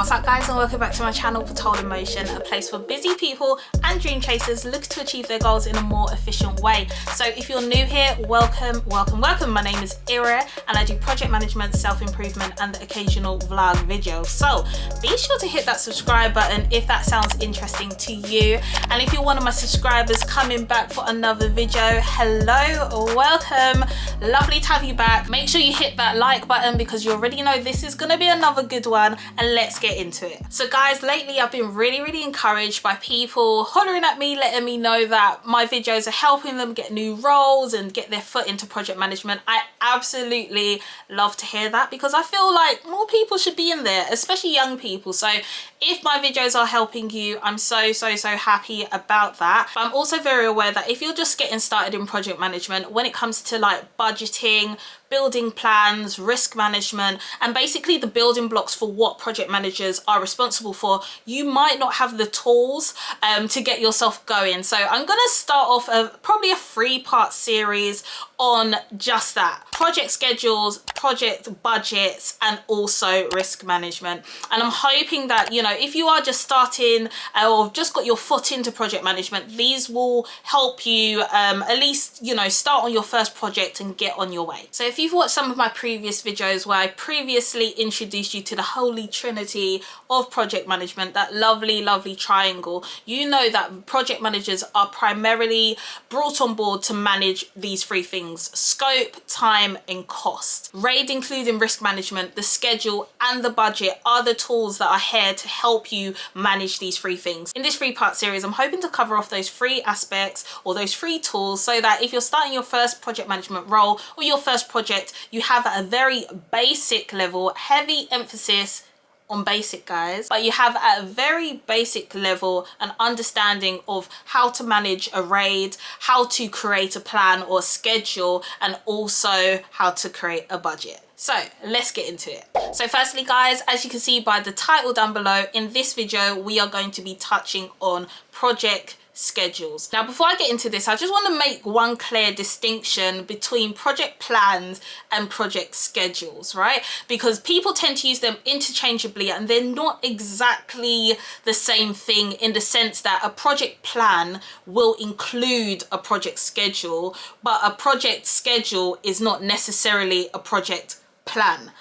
What's up guys, and welcome back to my channel Patrol in Motion, a place for busy people and dream chasers looking to achieve their goals in a more efficient way. So if you're new here, welcome. My name is Ira and I do project management, self-improvement and the occasional vlog video. So be sure to hit that subscribe button if that sounds interesting to you. And if you're one of my subscribers coming back for another video, hello, welcome. Lovely to have you back. Make sure you hit that like button because you already know this is going to be another good one, and let's get into it. So guys, lately I've been really encouraged by people hollering at me, letting me know that my videos are helping them get new roles and get their foot into project management. I absolutely love to hear that because I feel like more people should be in there, especially young people. So if my videos are helping you, I'm so happy about that. But I'm also very aware that if you're just getting started in project management, when it comes to like budgeting, building plans, risk management, and basically the building blocks for what project managers are responsible for, you might not have the tools to get yourself going. So I'm going to start off probably a 3-part series on just that: project schedules, project budgets, and also risk management. And I'm hoping that, you know, if you are just starting or just got your foot into project management, these will help you at least, you know, start on your first project and get on your way. So if you've watched some of my previous videos where I previously introduced you to the holy trinity of project management, that lovely triangle, you know that project managers are primarily brought on board to manage these 3 things: scope, time, and cost. RAID, including risk management, the schedule, and the budget, are the tools that are here to help you manage these 3 things. In this 3-part series, I'm hoping to cover off those 3 aspects or those 3 tools so that if you're starting your first project management role or your first project, you have at a very basic level, heavy emphasis on basic guys, but you have at a very basic level an understanding of how to manage a RAID, how to create a plan or schedule, and also how to create a budget. So let's get into it. So firstly guys, as you can see by the title down below, in this video we are going to be touching on project schedules. Now before I get into this, I just want to make one clear distinction between project plans and project schedules, right? Because people tend to use them interchangeably and they're not exactly the same thing, in the sense that a project plan will include a project schedule, but a project schedule is not necessarily a project plan.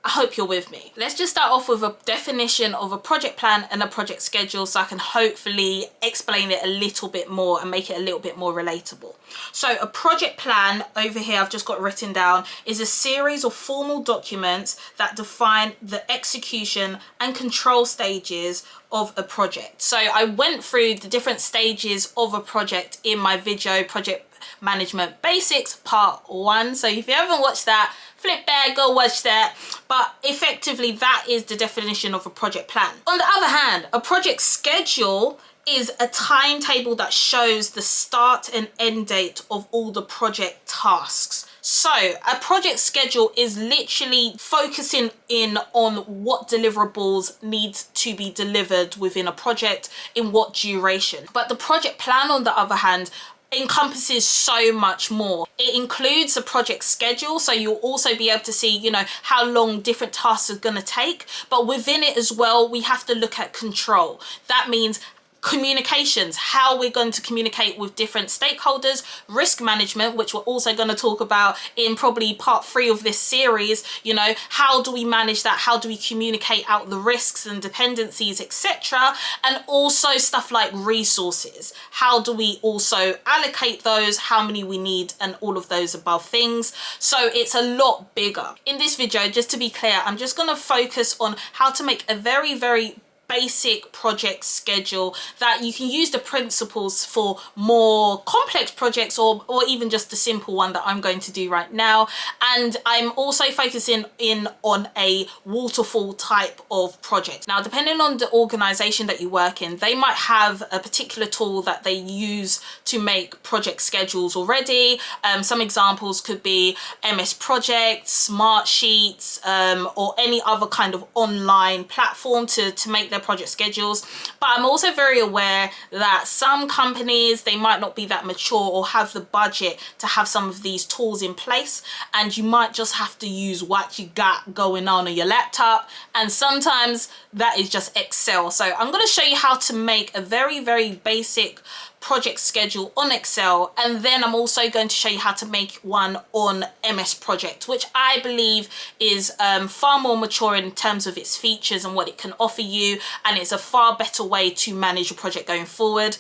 I hope you're with me. Let's just start off with a definition of a project plan and a project schedule so I can hopefully explain it a little bit more and make it a little bit more relatable. So a project plan, over here I've just got written down, is a series of formal documents that define the execution and control stages of a project. So I went through the different stages of a project in my video, Project Management Basics Part 1. So if you haven't watched that, flip there, go watch that. But effectively that is the definition of a project plan. On the other hand, a project schedule is a timetable that shows the start and end date of all the project tasks. So a project schedule is literally focusing in on what deliverables need to be delivered within a project in what duration. But the project plan, on the other hand, encompasses so much more. It includes a project schedule, so you'll also be able to see, you know, how long different tasks are going to take, but within it as well we have to look at control. That means communications, how we're going to communicate with different stakeholders, risk management, which we're also going to talk about in probably part 3 of this series. You know, how do we manage that? How do we communicate out the risks and dependencies, etc.? And also stuff like resources. How do we also allocate those, how many we need, and all of those above things. So it's a lot bigger. In this video, just to be clear, I'm just going to focus on how to make a very basic project schedule that you can use the principles for more complex projects or even just a simple one that I'm going to do right now. And I'm also focusing in on a waterfall type of project. Now, depending on the organization that you work in, they might have a particular tool that they use to make project schedules already. Some examples could be MS Project, Smart Sheets, or any other kind of online platform to make their project schedules, but I'm also very aware that some companies, they might not be that mature or have the budget to have some of these tools in place, and you might just have to use what you got going on your laptop, and sometimes that is just Excel. So I'm going to show you how to make a very basic project schedule on Excel, and then I'm also going to show you how to make one on MS Project, which I believe is far more mature in terms of its features and what it can offer you, and it's a far better way to manage your project going forward.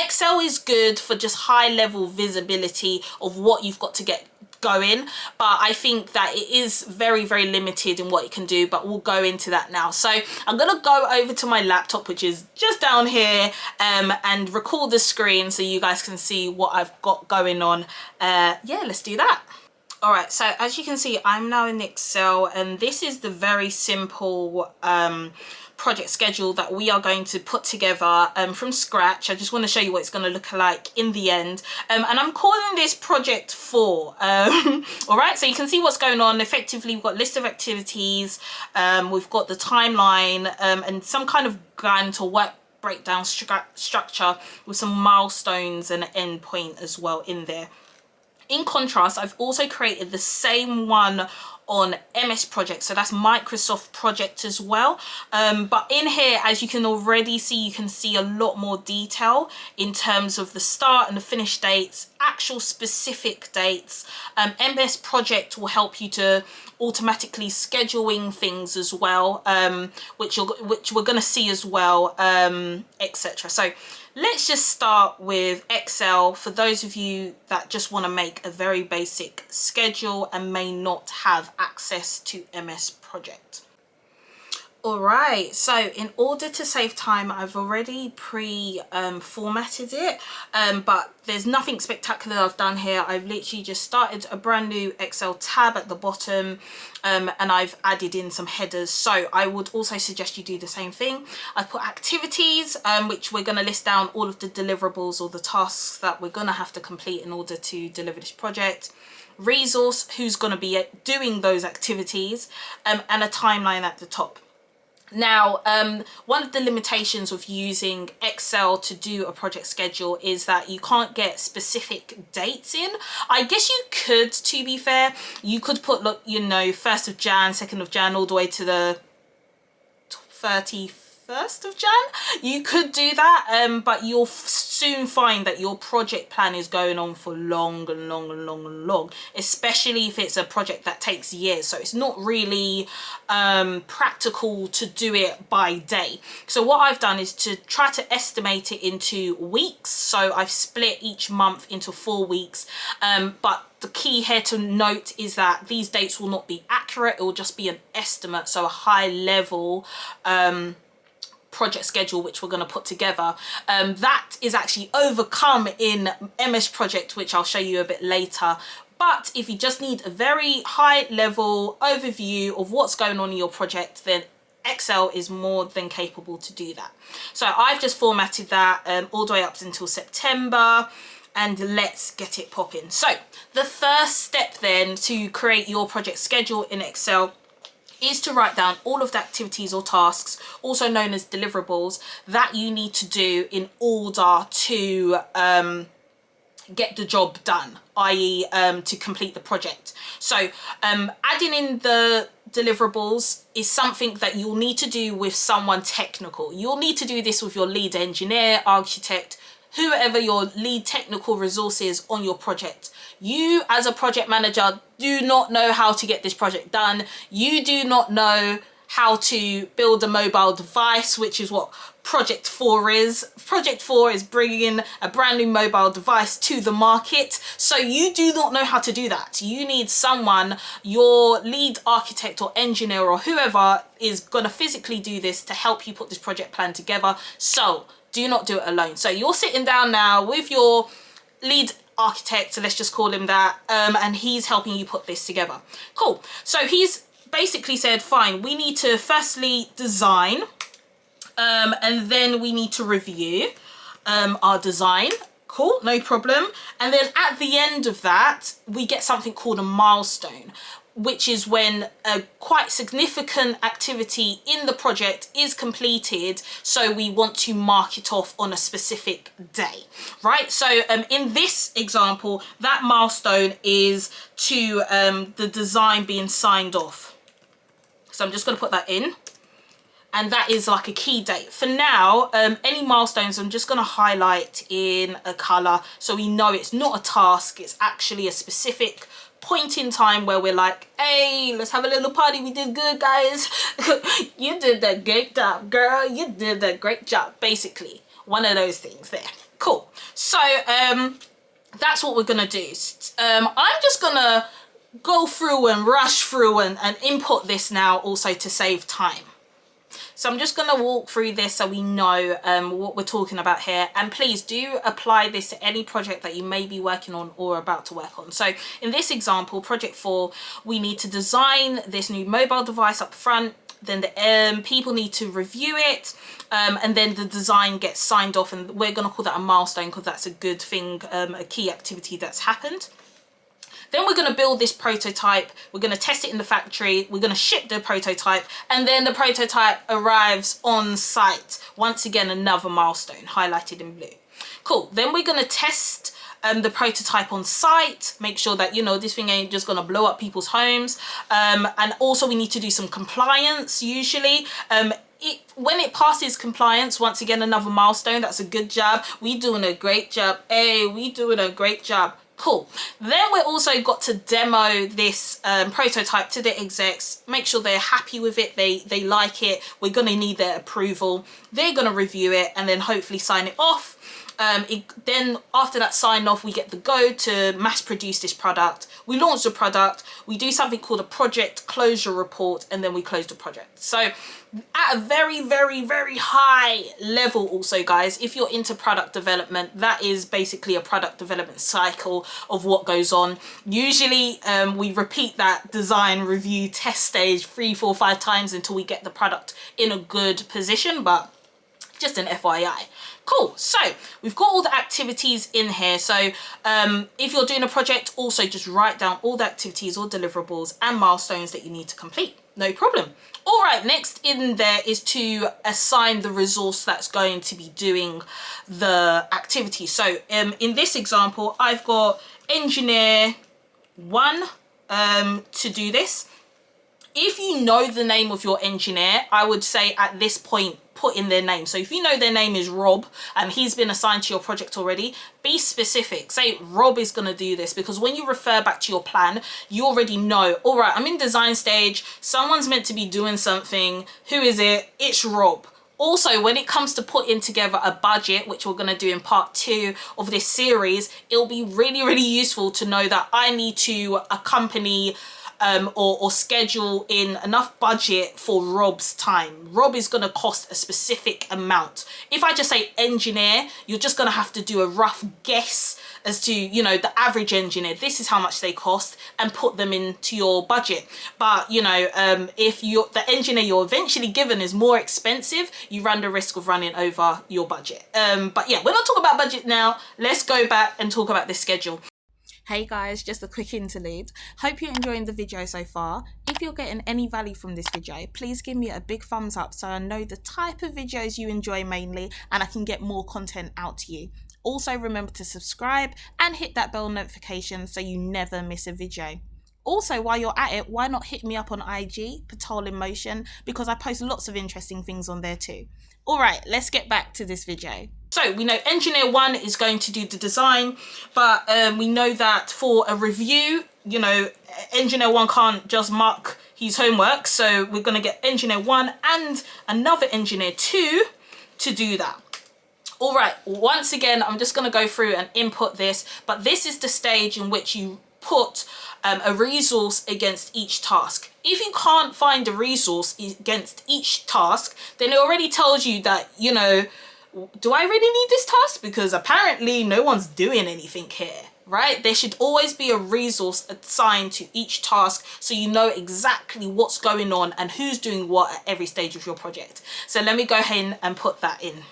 Excel is good for just high level visibility of what you've got to get going, but I think that it is very limited in what it can do, but we'll go into that now. So I'm gonna go over to my laptop, which is just down here, and record the screen so you guys can see what I've got going on. Yeah, let's do that. All right, so as you can see, I'm now in Excel, and this is the very simple project schedule that we are going to put together from scratch. I just want to show you what it's going to look like in the end, and I'm calling this project 4. All right, so you can see what's going on. Effectively, we've got list of activities, we've got the timeline, and some kind of Gantt or work breakdown structure with some milestones and an end point as well in there. In contrast, I've also created the same one on MS Project, so that's Microsoft Project as well, but in here, as you can already see, you can see a lot more detail in terms of the start and the finish dates, actual specific dates. MS Project will help you to automatically scheduling things as well, which we're going to see as well, etc. So let's just start with Excel for those of you that just want to make a very basic schedule and may not have access to MS Project. All right, so in order to save time, I've already formatted it, but there's nothing spectacular I've done here. I've literally just started a brand new Excel tab at the bottom, and I've added in some headers. So I would also suggest you do the same thing. I've put activities, which we're going to list down all of the deliverables or the tasks that we're going to have to complete in order to deliver this project. Resource, who's going to be doing those activities, and a timeline at the top. Now, one of the limitations of using Excel to do a project schedule is that you can't get specific dates in. I guess you could, to be fair, you could put, look, you know, 1st of Jan, 2nd of Jan, all the way to the 31st of Jan. You could do that, but you'll soon find that your project plan is going on for long, especially if it's a project that takes years. So it's not really practical to do it by day. So what I've done is to try to estimate it into weeks. So I've split each month into 4 weeks, but the key here to note is that these dates will not be accurate. It will just be an estimate, so a high level project schedule which we're going to put together. That is actually overcome in MS Project, which I'll show you a bit later. But if you just need a very high level overview of what's going on in your project, then Excel is more than capable to do that. So I've just formatted that all the way up until September, and let's get it popping. So the first step then to create your project schedule in Excel is to write down all of the activities or tasks, also known as deliverables, that you need to do in order to get the job done, i.e. To complete the project. So adding in the deliverables is something that you'll need to do with someone technical. You'll need to do this with your lead engineer, architect, whoever your lead technical resource is on your project. You as a project manager do not know how to get this project done. You do not know how to build a mobile device, which is what Project 4 is. Project 4 is bringing in a brand new mobile device to the market. So you do not know how to do that. You need someone, your lead architect or engineer or whoever is going to physically do this to help you put this project plan together. So do not do it alone. So you're sitting down now with your lead architect, so let's just call him that, and he's helping you put this together. Cool. So he's basically said, fine, we need to firstly design, and then we need to review our design. Cool, no problem. And then at the end of that, we get something called a milestone. which is when a quite significant activity in the project is completed, so we want to mark it off on a specific day, right? So in this example, that milestone is to the design being signed off. So I'm just going to put that in, and that is like a key date. For now, any milestones I'm just going to highlight in a color so we know it's not a task, it's actually a specific point in time where we're like, hey, let's have a little party, we did good, guys. You did that great job, girl, you did that great job. Basically one of those things there. Cool. So that's what we're gonna do. I'm just gonna go through and rush through and input this now also to save time. So I'm just going to walk through this so we know what we're talking about here. And please do apply this to any project that you may be working on or about to work on. So in this example, project 4, we need to design this new mobile device up front. Then the people need to review it, and then the design gets signed off, and we're going to call that a milestone because that's a good thing, a key activity that's happened. Then we're going to build this prototype, we're going to test it in the factory, we're going to ship the prototype, and then the prototype arrives on site. Once again, another milestone highlighted in blue. Cool. Then we're going to test the prototype on site, make sure that, you know, this thing ain't just going to blow up people's homes. And also we need to do some compliance usually. When it passes compliance, once again, another milestone. That's a good job. We doing a great job. Hey, we doing a great job. Cool. Then we also got to demo this prototype to the execs, make sure they're happy with it, they like it. We're going to need their approval. They're going to review it and then hopefully sign it off. Then after that sign off, we get the go to mass produce this product. We launch the product, we do something called a project closure report, and then we close the project. So at a very, very, very high level also, guys, if you're into product development, that is basically a product development cycle of what goes on. Usually we repeat that design, review, test stage 3, 4, 5 times until we get the product in a good position, but just an FYI. Cool. So we've got all the activities in here. So if you're doing a project, also just write down all the activities or deliverables and milestones that you need to complete. No problem. All right, next in there is to assign the resource that's going to be doing the activity. So in this example, I've got engineer 1 to do this. If you know the name of your engineer, I would say at this point, put in their name. So if you know their name is Rob and he's been assigned to your project already, be specific. Say Rob is going to do this, because when you refer back to your plan, you already know, all right, I'm in design stage, someone's meant to be doing something. Who is it? It's Rob. Also, when it comes to putting together a budget, which we're going to do in part 2 of this series, it'll be really, really useful to know that I need to accompany or schedule in enough budget for Rob's time. Rob is going to cost a specific amount. If I just say engineer, you're just going to have to do a rough guess as to, you know, the average engineer. This is how much they cost, and put them into your budget. But, you know, if the engineer you're eventually given is more expensive, you run the risk of running over your budget. But yeah, we're not talking about budget now. Let's go back and talk about this schedule. Hey guys, just a quick interlude. Hope you're enjoying the video so far. If you're getting any value from this video, please give me a big thumbs up so I know the type of videos you enjoy mainly, and I can get more content out to you. Also remember to subscribe and hit that bell notification so you never miss a video. Also, while you're at it, why not hit me up on IG, Patrol in Motion, because I post lots of interesting things on there too. All right, let's get back to this video. So we know engineer 1 is going to do the design, but we know that for a review, you know, engineer 1 can't just mark his homework. So we're going to get engineer 1 and another engineer 2 to do that. All right, once again, I'm just going to go through and input this, but this is the stage in which you put a resource against each task. If you can't find a resource against each task, then it already tells you that, you know, do I really need this task? Because apparently no one's doing anything here, right? There should always be a resource assigned to each task so you know exactly what's going on and who's doing what at every stage of your project. So let me go ahead and put that in.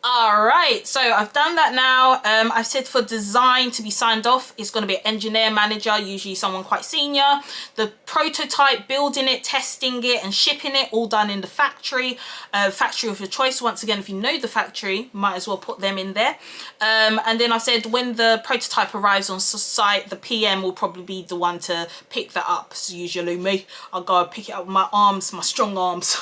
All right, so I've done that now. I've said for design to be signed off, it's going to be an engineer manager, usually someone quite senior. The prototype, building it, testing it and shipping it, all done in the factory. Factory of your choice. Once again, if you know the factory, might as well put them in there. And then I said when the prototype arrives on site, the PM will probably be the one to pick that up. So usually me, I'll go pick it up with my arms, my strong arms.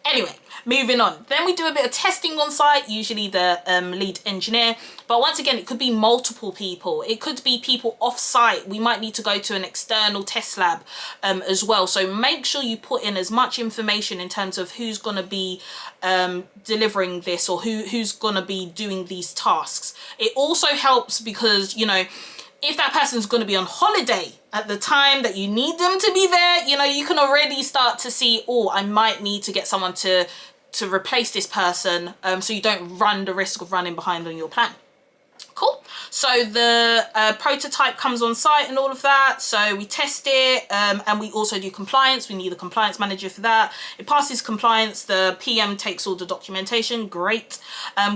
Anyway, moving on. Then we do a bit of testing on site, usually the lead engineer. But once again, it could be multiple people. It could be people off site. We might need to go to an external test lab as well. So make sure you put in as much information in terms of who's going to be delivering this, or who's going to be doing these tasks. It also helps because, you know, if that person's going to be on holiday at the time that you need them to be there, you know, you can already start to see, oh, I might need to get someone to replace this person, so you don't run the risk of running behind on your plan. Cool. So the prototype comes on site and all of that. So we test it, and we also do compliance. We need a compliance manager for that. It passes compliance. The PM takes all the documentation. Great.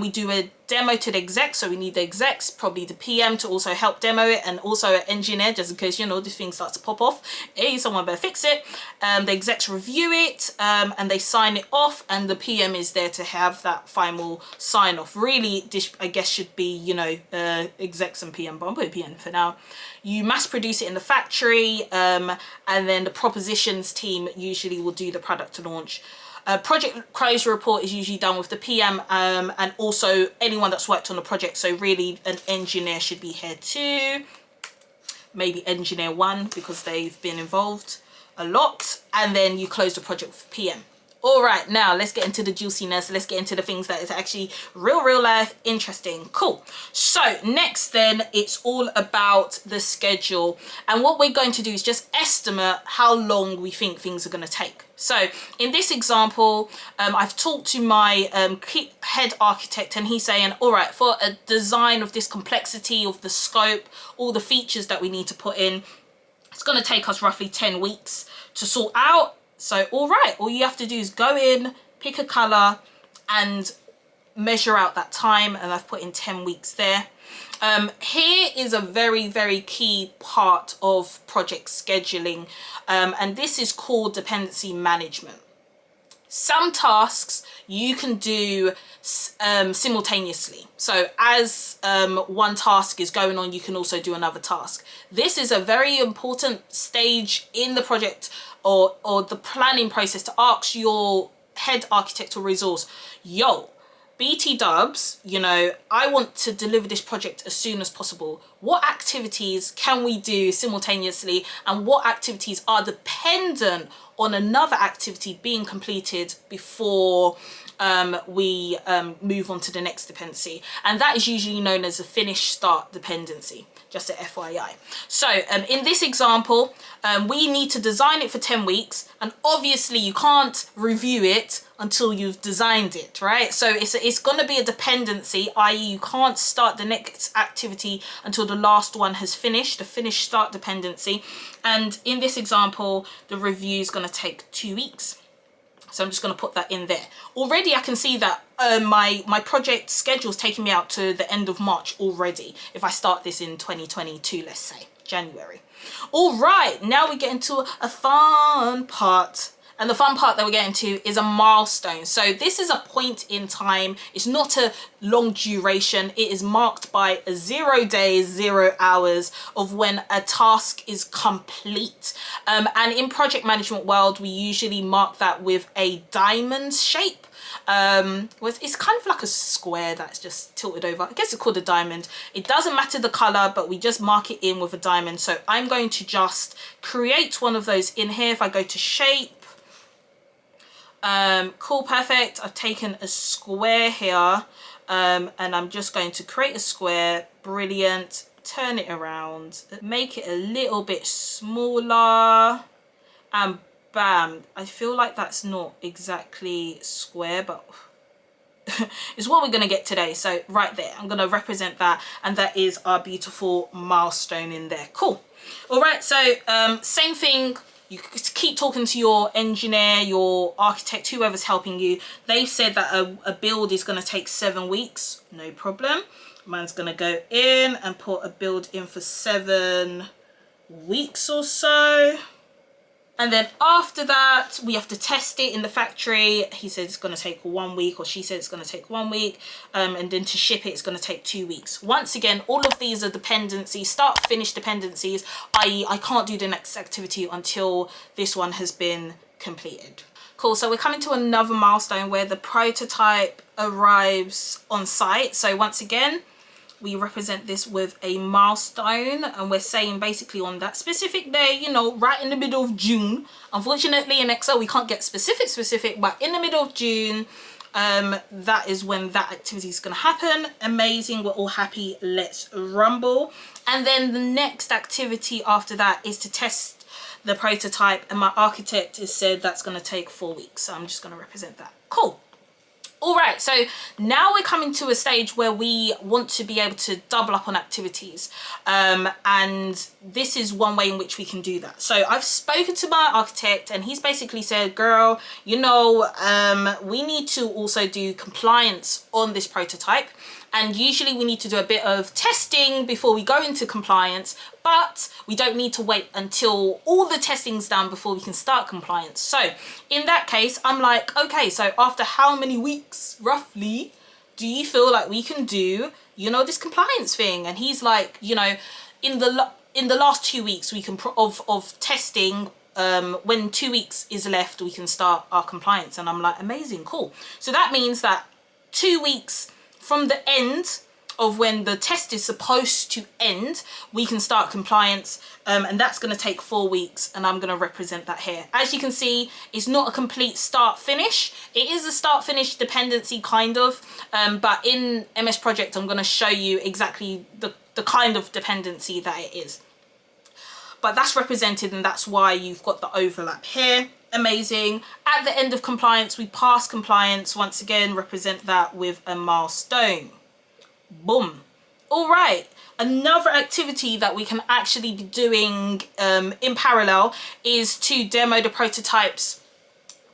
We do a demo to the execs, so we need the execs, probably the PM to also help demo it, and also an engineer, just in case, you know, this thing starts to pop off. Hey, someone better fix it. The execs review it, and they sign it off, and the PM is there to have that final sign off. Really, this, I guess, should be, you know, execs and PM, but I'm putting PM for now. You mass produce it in the factory, and then the propositions team usually will do the product launch. Project closure report is usually done with the PM, and also anyone that's worked on the project. So really an engineer should be here too, maybe engineer 1 because they've been involved a lot, and then you close the project with PM. All right, now let's get into the juiciness. Let's get into the things that is actually real life interesting. Cool. So next then, it's all about the schedule. And what we're going to do is just estimate how long we think things are going to take. So in this example, I've talked to my head architect, and he's saying, all right, for a design of this complexity of the scope, all the features that we need to put in, it's going to take us roughly 10 weeks to sort out. So, all right, all you have to do is go in, pick a color and measure out that time. And I've put in 10 weeks there. Here is a very key part of project scheduling. And this is called dependency management. Some tasks you can do simultaneously. So as one task is going on, you can also do another task. This is a very important stage in the project or the planning process to ask your head architect or resource, yo, BT dubs, you know, I want to deliver this project as soon as possible. What activities can we do simultaneously, and what activities are dependent on another activity being completed before we move on to the next dependency? And that is usually known as a finish start dependency, just a FYI. So in this example, we need to design it for 10 weeks, and obviously you can't review it until you've designed it, right? So it's going to be a dependency, i.e. you can't start the next activity until the last one has finished, a finish start dependency. And in this example, the review is going to take 2 weeks. So I'm just going to put that in there. Already I can see that my project schedule is taking me out to the end of March already. If I start this in 2022, let's say January. All right, now we get into a fun part. And the fun part that we're getting to is a milestone. So this is a point in time. It's not a long duration. It is marked by 0 days, 0 hours of when a task is complete. And in project management world, we usually mark that with a diamond shape. It's kind of like a square that's just tilted over. I guess it's called a diamond. It doesn't matter the color, but we just mark it in with a diamond. So I'm going to just create one of those in here. If I go to shape, cool, perfect. I've taken a square here, and I'm just going to create a square. Brilliant. Turn it around, make it a little bit smaller, and bam. I feel like that's not exactly square, but it's what we're going to get today. So right there, I'm going to represent that, and that is our beautiful milestone in there. Cool. All right, so same thing you keep talking to your engineer, your architect, whoever's helping you. They've said that a build is going to take 7 weeks. No problem. Man's going to go in and put a build in for 7 weeks or so. And then after that, we have to test it in the factory. He said it's going to take 1 week, or she said it's going to take 1 week. And then to ship it, it's going to take 2 weeks. Once again, all of these are dependencies, start finish dependencies, i.e. I can't do the next activity until this one has been completed. Cool, so we're coming to another milestone where the prototype arrives on site. So once again, we represent this with a milestone, and we're saying basically on that specific day, you know, right in the middle of June. Unfortunately in Excel we can't get specific, but in the middle of June, that is when that activity is going to happen. Amazing, we're all happy, let's rumble. And then the next activity after that is to test the prototype, and my architect has said that's going to take 4 weeks, so I'm just going to represent that. Cool. All right, so now we're coming to a stage where we want to be able to double up on activities. And this is one way in which we can do that. So I've spoken to my architect, and he's basically said, girl, you know, we need to also do compliance on this prototype. And usually we need to do a bit of testing before we go into compliance, but we don't need to wait until all the testing's done before we can start compliance. So in that case, I'm like, okay, so after how many weeks roughly do you feel like we can do, you know, this compliance thing? And he's like, you know, in the last 2 weeks we can of testing, when 2 weeks is left, we can start our compliance. And I'm like, amazing, cool. So that means that 2 weeks from the end of when the test is supposed to end, we can start compliance, and that's going to take 4 weeks, and I'm going to represent that here. As you can see, it's not a complete start finish. It is a start finish dependency kind of, but in MS Project I'm going to show you exactly the kind of dependency that it is. But that's represented, and that's why you've got the overlap here. Amazing. At the end of compliance, we pass compliance. Once again, represent that with a milestone. Boom. All right. Another activity that we can actually be doing in parallel is to demo the prototypes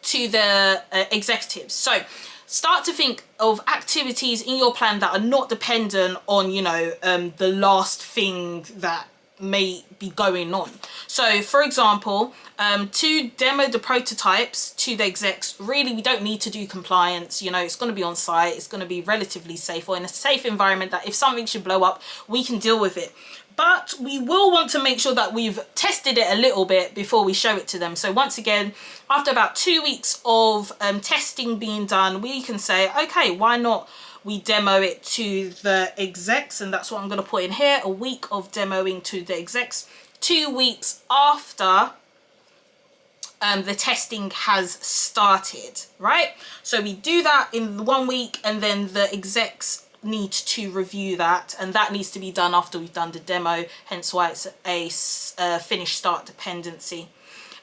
to the executives. So start to think of activities in your plan that are not dependent on, you know, the last thing that may be going on. So for example, to demo the prototypes to the execs, really we don't need to do compliance. You know, it's going to be on site, it's going to be relatively safe, or in a safe environment that if something should blow up, we can deal with it. But we will want to make sure that we've tested it a little bit before we show it to them. So once again, after about 2 weeks of testing being done, we can say, okay, why not we demo it to the execs? And that's what I'm going to put in here, a week of demoing to the execs, 2 weeks after the testing has started, right? So we do that in 1 week, and then the execs need to review that, and that needs to be done after we've done the demo, hence why it's a finish start dependency.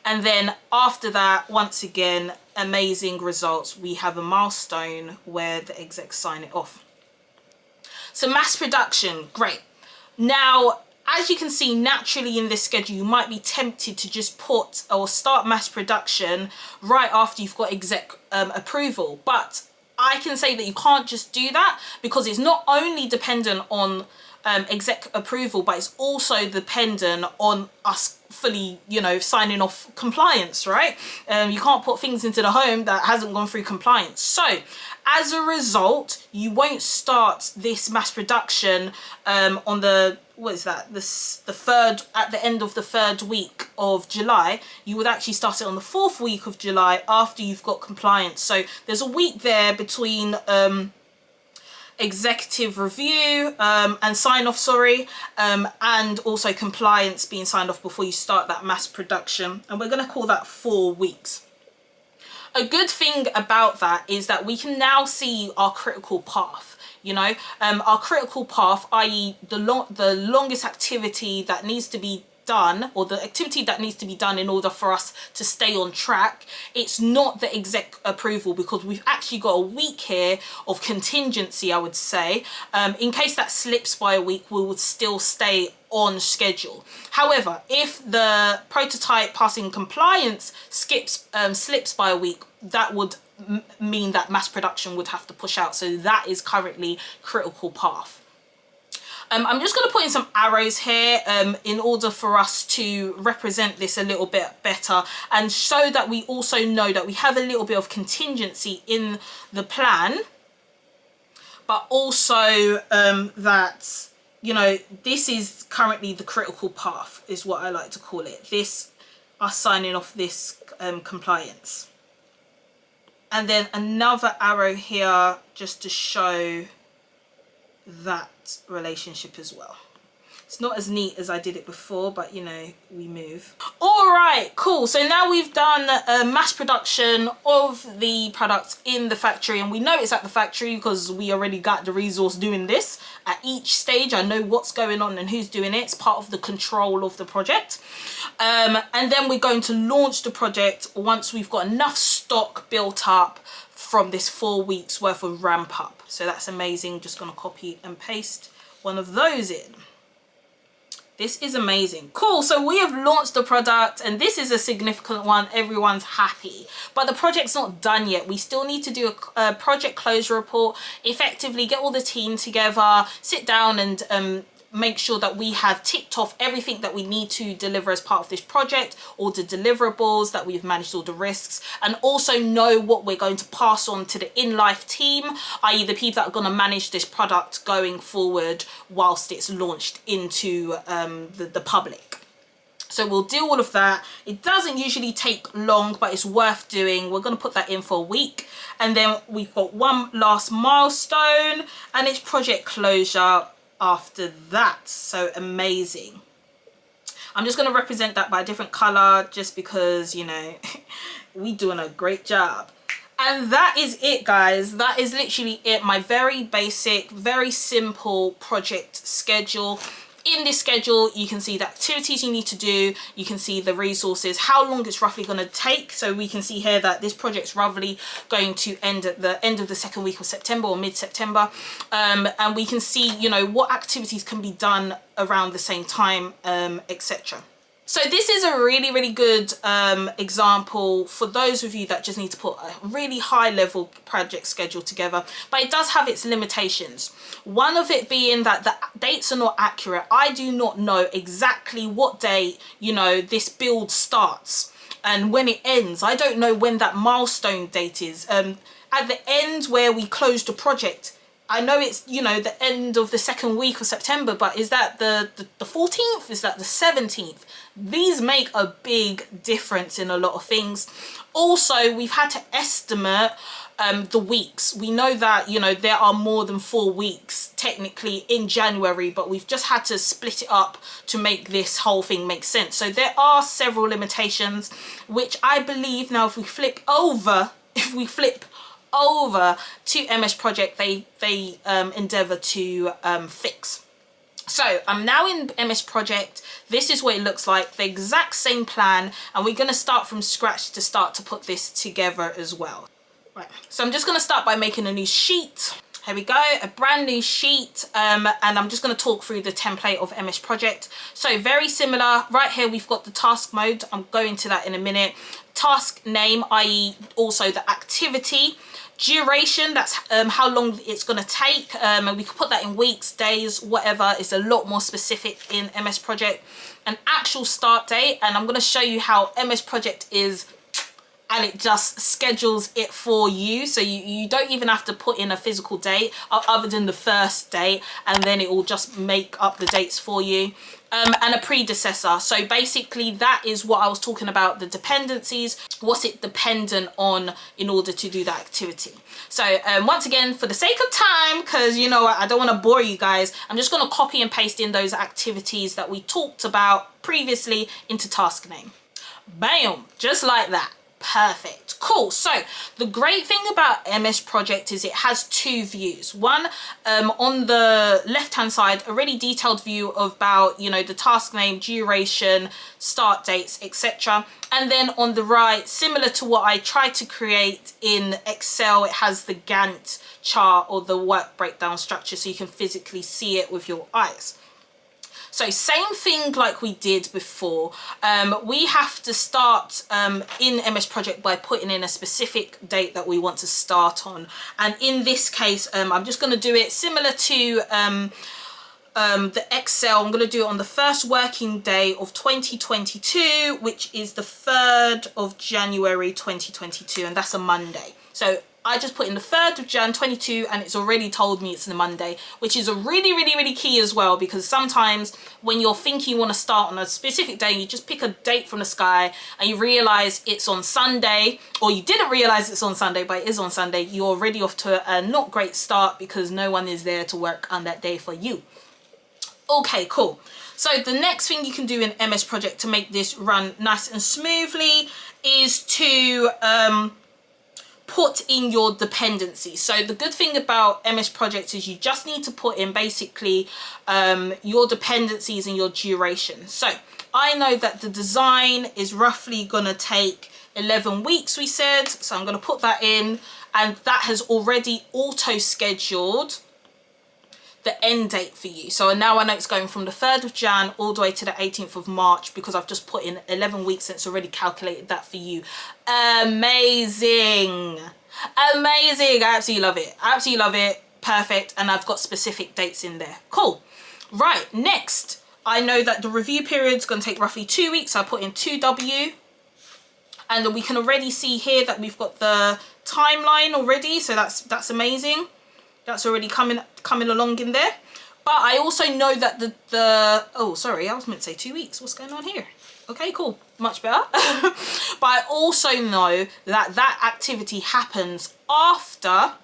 And then after that, once again, amazing results. We have a milestone where the execs sign it off. So mass production, great. Now, as you can see, naturally in this schedule, you might be tempted to just put or start mass production right after you've got exec approval. But I can say that you can't just do that, because it's not only dependent on exec approval, but it's also dependent on us fully, you know, signing off compliance, right? You can't put things into the home that hasn't gone through compliance. So as a result, you won't start this mass production on the, what is that, the third, at the end of the 3rd week of July. You would actually start it on the 4th week of July after you've got compliance. So there's a week there between executive review and sign off, and also compliance being signed off before you start that mass production, and we're going to call that 4 weeks. A good thing about that is that we can now see our critical path, you know, our critical path, i.e. the longest activity that needs to be done, or the activity that needs to be done in order for us to stay on track. It's not the exec approval, because we've actually got a week here of contingency, I would say. In case that slips by a week, we would still stay on schedule. However, if the prototype passing compliance slips by a week, that would mean that mass production would have to push out. So that is currently critical path. I'm just going to put in some arrows here in order for us to represent this a little bit better, and so that we also know that we have a little bit of contingency in the plan, but also that, you know, this is currently the critical path, is what I like to call it. This, us signing off this compliance. And then another arrow here just to show that relationship as well. It's not as neat as I did it before, but you know, we move. All right, cool. So now we've done mass production of the product in the factory, and we know it's at the factory because we already got the resource doing this. At each stage, I know what's going on and who's doing it. It's part of the control of the project. And then we're going to launch the project once we've got enough stock built up from this 4 weeks worth of ramp up. So that's amazing. Just gonna copy and paste one of those in. This is amazing. Cool. So we have launched the product, and this is a significant one. Everyone's happy, but the project's not done yet. We still need to do a project closure report, effectively get all the team together, sit down and make sure that we have ticked off everything that we need to deliver as part of this project, all the deliverables, that we've managed all the risks, and also know what we're going to pass on to the in-life team, i.e. the people that are going to manage this product going forward whilst it's launched into the public. So we'll do all of that. It doesn't usually take long, but it's worth doing. We're going to put that in for a week. And then we've got one last milestone, and it's project closure after that. So amazing. I'm just going to represent that by a different color just because, you know, we doing a great job. And that is it, guys. That is literally it. My very basic, very simple project schedule. In this schedule, you can see the activities you need to do. You can see the resources, how long it's roughly going to take. So we can see here that this project's roughly going to end at the end of the second week of September or mid-September. And we can see, you know, what activities can be done around the same time, etc. So this is a really, really good example for those of you that just need to put a really high level project schedule together, but it does have its limitations. One of it being that the dates are not accurate. I do not know exactly what day, you know, this build starts and when it ends. I don't know when that milestone date is. At the end where we close the project, I know it's, you know, the end of the second week of September, but is that the 14th? Is that the 17th? These make a big difference in a lot of things. Also, we've had to estimate the weeks. We know that, you know, there are more than 4 weeks technically in January, but we've just had to split it up to make this whole thing make sense. So there are several limitations, which I believe now if we flip over to MS Project, they endeavor to fix. So I'm now in MS Project. This is what it looks like, the exact same plan, and we're going to start from scratch to start to put this together as well. Right, so I'm just going to start by making a new sheet. Here we go, a brand new sheet, and I'm just going to talk through the template of MS Project. So very similar. Right here we've got the task mode. I'm going to that in a minute. Task name, i.e. also the activity. Duration, that's how long it's going to take, and we can put that in weeks, days, whatever. It's a lot more specific in MS Project. An actual start date, and I'm going to show you how MS Project is, and it just schedules it for you, so you don't even have to put in a physical date other than the first date, and then it will just make up the dates for you. And a predecessor. So basically that is what I was talking about, the dependencies. What's it dependent on in order to do that activity? So once again, for the sake of time, because you know I don't want to bore you guys, I'm just going to copy and paste in those activities that we talked about previously into task name. Bam, just like that. Perfect. Cool. So the great thing about MS Project is it has two views. One, on the left hand side, a really detailed view about, you know, the task name, duration, start dates, etc. And then on the right, similar to what I tried to create in Excel, it has the Gantt chart or the work breakdown structure, so you can physically see it with your eyes. So same thing like we did before. We have to start in MS Project by putting in a specific date that we want to start on. And in this case, I'm just going to do it similar to the Excel. I'm going to do it on the first working day of 2022, which is the 3rd of January 2022, and that's a Monday. So I just put in the 3rd of Jan 22 and it's already told me it's a Monday, which is a really key as well, because sometimes when you're thinking you want to start on a specific day, you just pick a date from the sky and you realize it's on Sunday, or you didn't realize it's on Sunday but it is on Sunday. You're already off to a not great start because no one is there to work on that day for you. Okay, cool. So the next thing you can do in MS Project to make this run nice and smoothly is to put in your dependencies. So the good thing about MS Project is you just need to put in basically your dependencies and your duration. So I know that the design is roughly going to take 11 weeks, we said. So I'm going to put that in, and that has already auto scheduled the end date for you. So now I know it's going from the 3rd of Jan all the way to the 18th of March because I've just put in 11 weeks and it's already calculated that for you. Amazing. Amazing. I absolutely love it. I absolutely love it. Perfect. And I've got specific dates in there. Cool. Right. Next, I know that the review period is going to take roughly 2 weeks. I put in 2W. And we can already see here that we've got the timeline already. So that's amazing. That's already coming along in there. But I also know that oh, sorry, I was meant to say 2 weeks. What's going on here? Okay, cool. Much better. But I also know that that activity happens after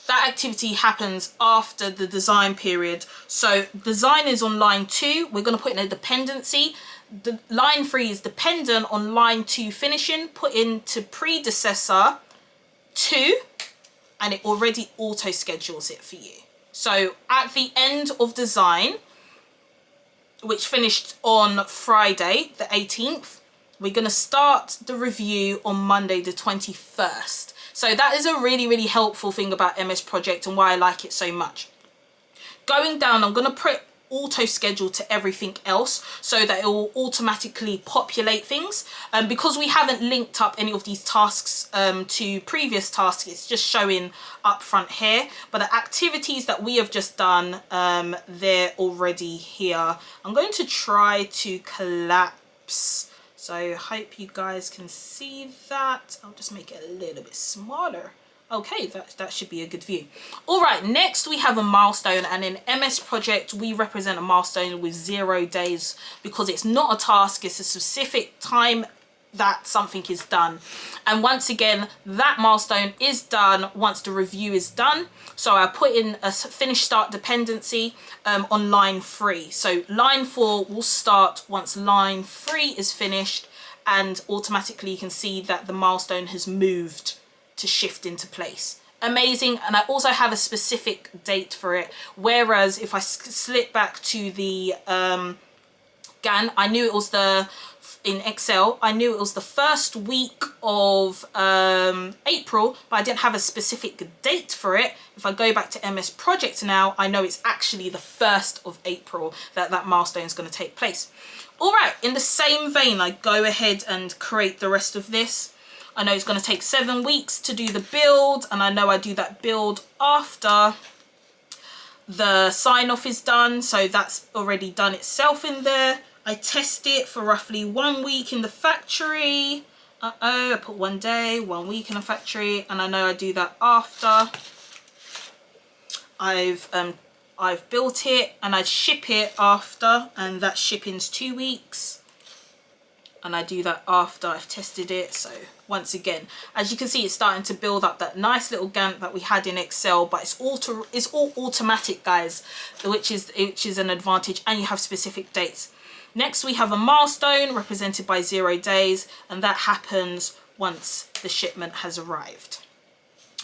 the design period. So design is on line 2. We're going to put in a dependency. The line 3 is dependent on line 2 finishing. Put into predecessor 2. And it already auto schedules it for you. So at the end of design, which finished on Friday, the 18th, we're going to start the review on Monday, the 21st. So that is a really helpful thing about MS Project and why I like it so much. Going down, I'm going to put auto schedule to everything else so that it will automatically populate things. Because we haven't linked up any of these tasks to previous tasks, it's just showing up front here. But the activities that we have just done, they're already here. I'm going to try to collapse, so I hope you guys can see that. I'll just make it a little bit smaller. Okay, that should be a good view. All right, next we have a milestone, and in MS Project we represent a milestone with 0 days because it's not a task, it's a specific time that something is done. And once again, that milestone is done once the review is done. So I put in a finish start dependency on line 3. So line 4 will start once line 3 is finished, and automatically you can see that the milestone has moved to shift into place. Amazing. And I also have a specific date for it, whereas if I slip back to the GAN, I knew it was in Excel, I knew it was the first week of April, but I didn't have a specific date for it. If I go back to MS Project now, I know it's actually the 1st of April that milestone is going to take place. All right, in the same vein, I go ahead and create the rest of this. I know it's going to take 7 weeks to do the build, and I know I do that build after the sign off is done, so that's already done itself in there. I test it for roughly 1 week in the factory. I put 1 day, 1 week in the factory, and I know I do that after I've built it, and I ship it after, and that shipping's 2 weeks. And I do that after I've tested it. So once again, as you can see, it's starting to build up that nice little Gantt that we had in Excel, but it's all automatic, guys, which is an advantage, and you have specific dates. Next, we have a milestone represented by 0 days, and that happens once the shipment has arrived.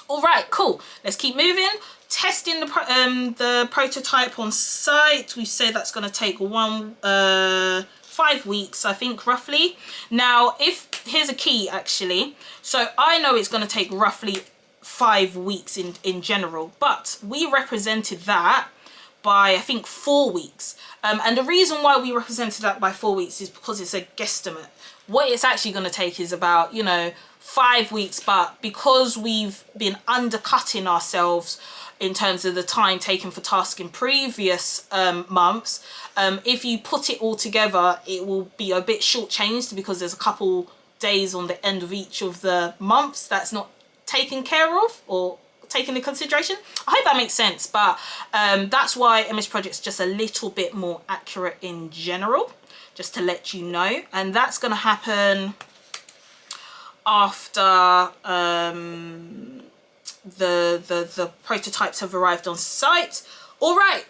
All right, cool. Let's keep moving. Testing the prototype on site. We say that's going to take 5 weeks, I think, roughly. Now, here's a key, actually. So I know it's going to take roughly 5 weeks in general, but we represented that by, I think, 4 weeks. And the reason why we represented that by 4 weeks is because it's a guesstimate. What it's actually going to take is about, you know, 5 weeks, but because we've been undercutting ourselves in terms of the time taken for tasks in previous months, if you put it all together, it will be a bit shortchanged because there's a couple days on the end of each of the months that's not taken care of or taken into consideration. I hope that makes sense, but that's why MS Project's just a little bit more accurate in general, just to let you know. And that's going to happen after the prototypes have arrived on site. All right,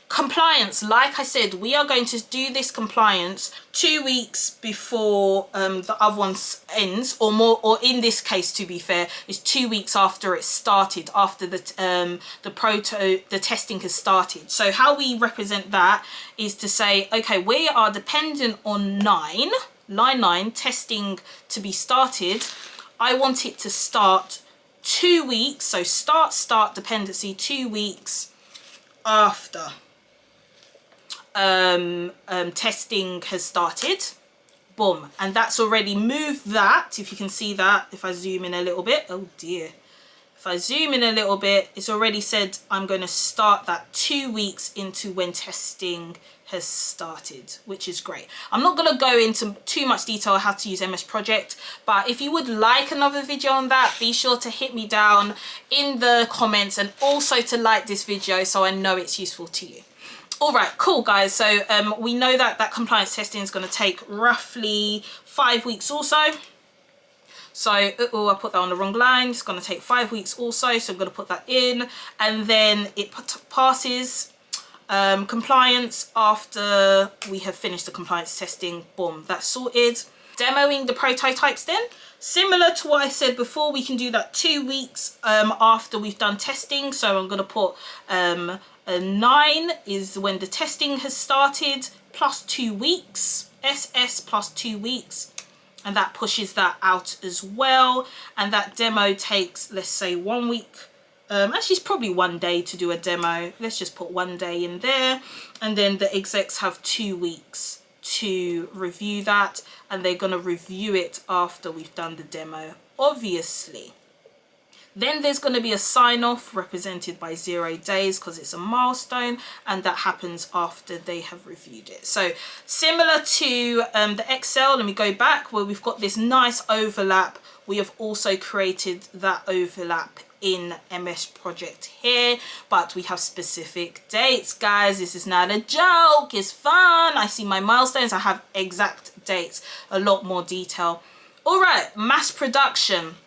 compliance. Like I said, we are going to do this compliance 2 weeks before the other one ends, or more, or in this case, to be fair, is 2 weeks after it started, after the testing has started. So how we represent that is to say, okay, we are dependent on line 9 testing to be started. I want it to start 2 weeks, so start dependency 2 weeks after testing has started. Boom. And that's already moved that, if you can see that, if I zoom in a little bit, oh dear, if I zoom in a little bit, it's already said I'm going to start that 2 weeks into when testing has started, which is great. I'm not going to go into too much detail how to use MS Project, but if you would like another video on that, be sure to hit me down in the comments, and also to like this video so I know it's useful to you. All right, cool guys. So we know that that compliance testing is going to take roughly 5 weeks or so. So, oh, I put that on the wrong line. It's going to take 5 weeks also. So I'm going to put that in, and then it passes compliance after we have finished the compliance testing. Boom, that's sorted. Demoing the prototypes then. Similar to what I said before, we can do that 2 weeks after we've done testing. So I'm going to put a 9 is when the testing has started, plus 2 weeks, SS plus 2 weeks. And that pushes that out as well. And that demo takes, let's say, 1 week. Actually, it's probably 1 day to do a demo. Let's just put 1 day in there. And then the execs have 2 weeks to review that. And they're going to review it after we've done the demo, obviously. Then there's going to be a sign-off represented by 0 days because it's a milestone, and that happens after they have reviewed it. So similar to the Excel, let me go back, where we've got this nice overlap. We have also created that overlap in MS Project here, but we have specific dates, guys. This is not a joke, it's fun. I see my milestones, I have exact dates, a lot more detail. All right, mass production.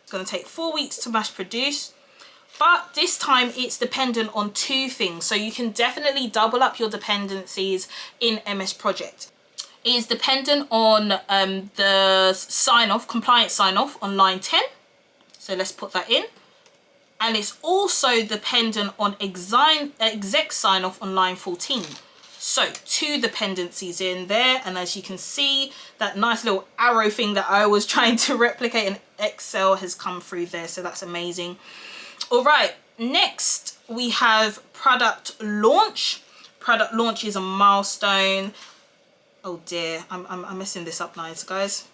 It's going to take 4 weeks to mass produce, but this time it's dependent on 2 things. So you can definitely double up your dependencies in MS Project. It is dependent on the sign-off, compliance sign-off on line 10. So let's put that in. And it's also dependent on exec sign-off on line 14. So 2 dependencies in there, and as you can see, that nice little arrow thing that I was trying to replicate in Excel has come through there, so that's amazing. All right, next we have product launch. Product launch is a milestone. Oh dear, I'm messing this up nice, guys.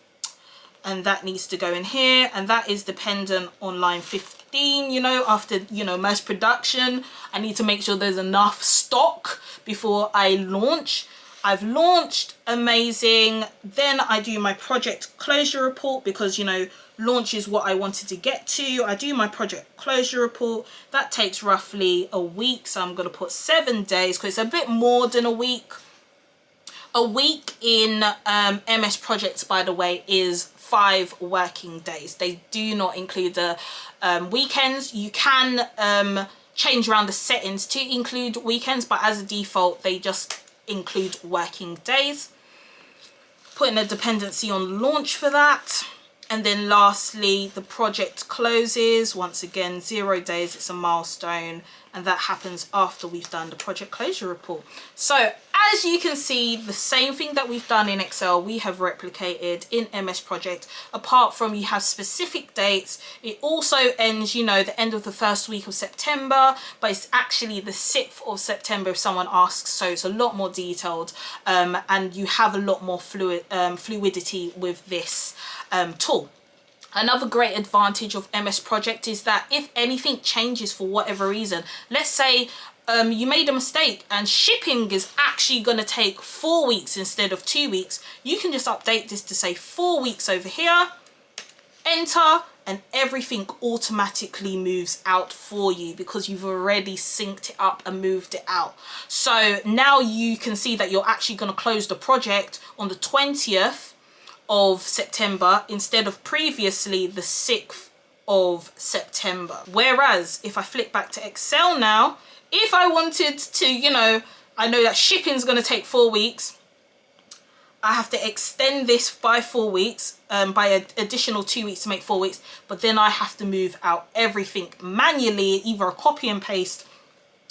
And that needs to go in here, and that is dependent on line 15, you know, after, you know, mass production. I need to make sure there's enough stock before I launch. I've launched, amazing. Then I do my project closure report because, you know, launch is what I wanted to get to. I do my project closure report. That takes roughly a week, so I'm going to put 7 days because it's a bit more than a week. A week in MS Projects, by the way, is 5 working days. They do not include the weekends. You can change around the settings to include weekends, but as a default, they just include working days. Putting a dependency on launch for that. And then lastly, the project closes. Once again, 0 days, it's a milestone, and that happens after we've done the project closure report. So as you can see, the same thing that we've done in Excel, we have replicated in MS Project, apart from you have specific dates. It also ends, you know, the end of the first week of September, but it's actually the 6th of September if someone asks, so it's a lot more detailed, and you have a lot more fluidity with this tool. Another great advantage of MS Project is that if anything changes for whatever reason, let's say you made a mistake and shipping is actually going to take 4 weeks instead of 2 weeks, you can just update this to say 4 weeks over here, enter, and everything automatically moves out for you because you've already synced it up and moved it out. So now you can see that you're actually going to close the project on the 20th of September instead of previously the 6th of September. Whereas if I flip back to Excel now, if I wanted to, you know, I know that shipping is going to take 4 weeks. I have to extend this by 4 weeks, by an additional 2 weeks to make 4 weeks. But then I have to move out everything manually, either a copy and paste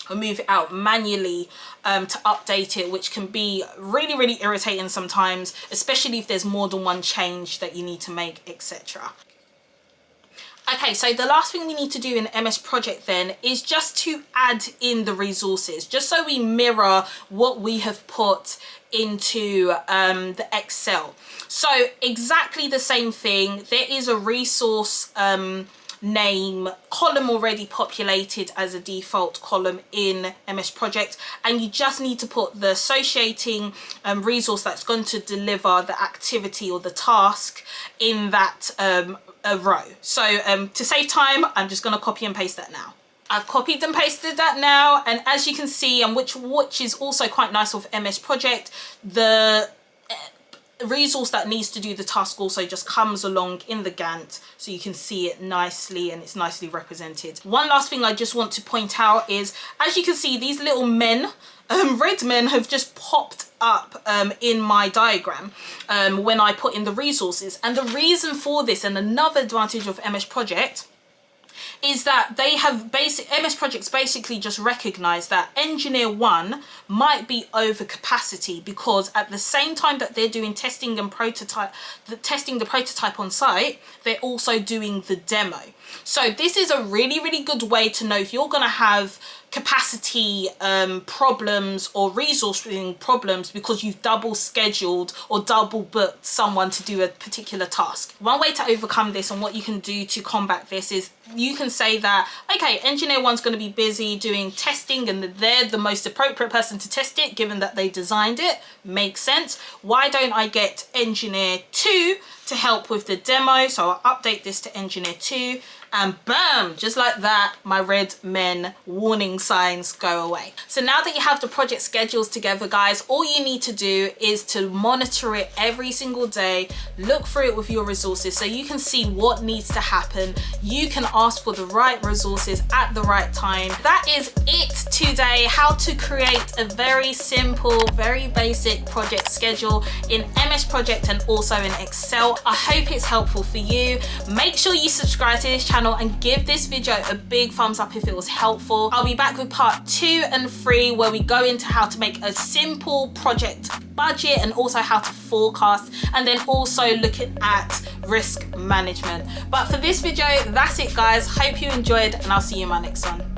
or move it out manually to update it, which can be really, really irritating sometimes, especially if there's more than one change that you need to make, etc. Okay, so the last thing we need to do in MS Project then is just to add in the resources, just so we mirror what we have put into the Excel. So exactly the same thing. There is a resource name column already populated as a default column in MS Project, and you just need to put the associating resource that's going to deliver the activity or the task in that a row. So to save time, I'm just going to copy and paste that now. I've copied and pasted that now, and as you can see, and which is also quite nice with MS Project, the resource that needs to do the task also just comes along in the Gantt, so you can see it nicely and it's nicely represented. One last thing I just want to point out is, as you can see, these little men, red men, have just popped up in my diagram when I put in the resources. And the reason for this, and another advantage of MS Project, is that they have MS Projects basically just recognize that engineer 1 might be over capacity, because at the same time that they're doing testing and testing the prototype on site, they're also doing the demo. So this is a really, really good way to know if you're going to have capacity problems or resourcing problems because you've double scheduled or double booked someone to do a particular task. One way to overcome this, and what you can do to combat this, is you can say that, okay, engineer 1's going to be busy doing testing and they're the most appropriate person to test it given that they designed it. Makes sense. Why don't I get engineer 2 to help with the demo? So I'll update this to engineer 2, and bam, just like that, my red men warning signs go away. So now that you have the project schedules together, guys, all you need to do is to monitor it every single day, look through it with your resources so you can see what needs to happen. You can ask for the right resources at the right time. That is it today, how to create a very simple, very basic project schedule in MS Project and also in Excel. I hope it's helpful for you. Make sure you subscribe to this channel and give this video a big thumbs up if it was helpful. I'll be back with part 2 and 3 where we go into how to make a simple project budget and also how to forecast, and then also looking at risk management. But for this video, that's it, guys. Hope you enjoyed, and I'll see you in my next one.